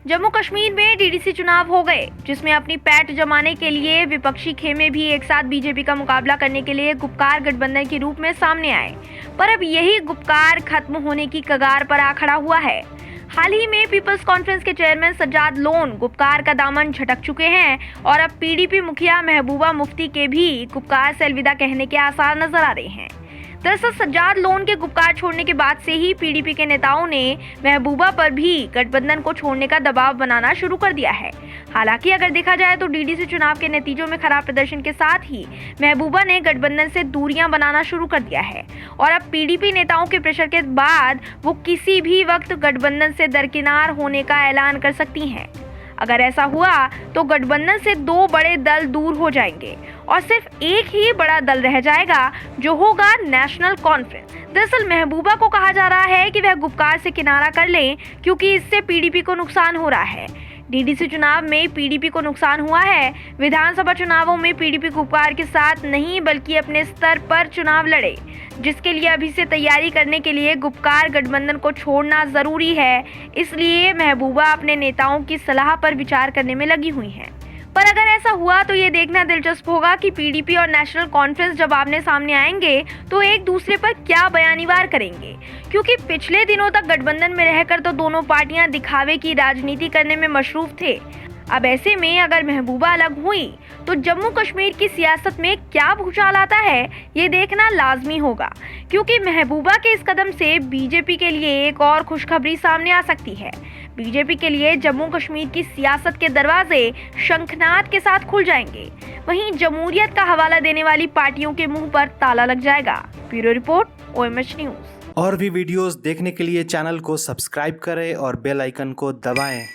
जम्मू कश्मीर में डीडीसी चुनाव हो गए, जिसमें अपनी पैठ जमाने के लिए विपक्षी खेमे भी एक साथ बीजेपी का मुकाबला करने के लिए गुपकार गठबंधन के रूप में सामने आए। पर अब यही गुपकार खत्म होने की कगार पर आ खड़ा हुआ है। हाल ही में पीपल्स कॉन्फ्रेंस के चेयरमैन सज्जाद लोन गुपकार का दामन झटक चुके हैं और अब पीडीपी मुखिया महबूबा मुफ्ती के भी गुपकार से अलविदा कहने के आसार नजर आ रहे हैं। दरअसल सज्जाद लोन के गुपकार छोड़ने के बाद से ही पीडीपी के नेताओं ने महबूबा पर भी गठबंधन को छोड़ने का दबाव बनाना शुरू कर दिया है। हालांकि अगर देखा जाए तो डीडीसी चुनाव के नतीजों में खराब प्रदर्शन के साथ ही महबूबा ने गठबंधन से दूरियां बनाना शुरू कर दिया है और अब पीडीपी नेताओं के प्रेशर के बाद वो किसी भी वक्त गठबंधन से दरकिनार होने का ऐलान कर सकती हैं। अगर ऐसा हुआ तो गठबंधन से दो बड़े दल दूर हो जाएंगे और सिर्फ एक ही बड़ा दल रह जाएगा, जो होगा नेशनल कॉन्फ्रेंस। दरअसल महबूबा को कहा जा रहा है कि वह गुपकार से किनारा कर लें, क्योंकि इससे पीडीपी को नुकसान हो रहा है। डीडीसी चुनाव में पीडीपी को नुकसान हुआ है। विधानसभा चुनावों में पीडीपी गुपकार के साथ नहीं बल्कि अपने स्तर पर चुनाव लड़े, जिसके लिए अभी से तैयारी करने के लिए गुपकार गठबंधन को छोड़ना जरूरी है। इसलिए महबूबा अपने नेताओं की सलाह पर विचार करने में लगी हुई हैं। पर अगर ऐसा हुआ तो ये देखना दिलचस्प होगा कि पीडीपी और नेशनल कॉन्फ्रेंस जब आमने सामने आएंगे तो एक दूसरे पर क्या बयानीवार करेंगे, क्योंकि पिछले दिनों तक गठबंधन में रहकर तो दोनों पार्टियां दिखावे की राजनीति करने में मशरूफ थे। अब ऐसे में अगर महबूबा अलग हुई तो जम्मू कश्मीर की सियासत में क्या भूचाल आता है, ये देखना लाजमी होगा, क्योंकि महबूबा के इस कदम से बीजेपी के लिए एक और खुशखबरी सामने आ सकती है। बीजेपी के लिए जम्मू कश्मीर की सियासत के दरवाजे शंखनाद के साथ खुल जाएंगे। वहीं जमहूरियत का हवाला देने वाली पार्टियों के मुंह पर ताला लग जाएगा। Bureau report, OMH news. और भी वीडियोस देखने के लिए चैनल को सब्सक्राइब करें और बेल आइकन को दबाएं।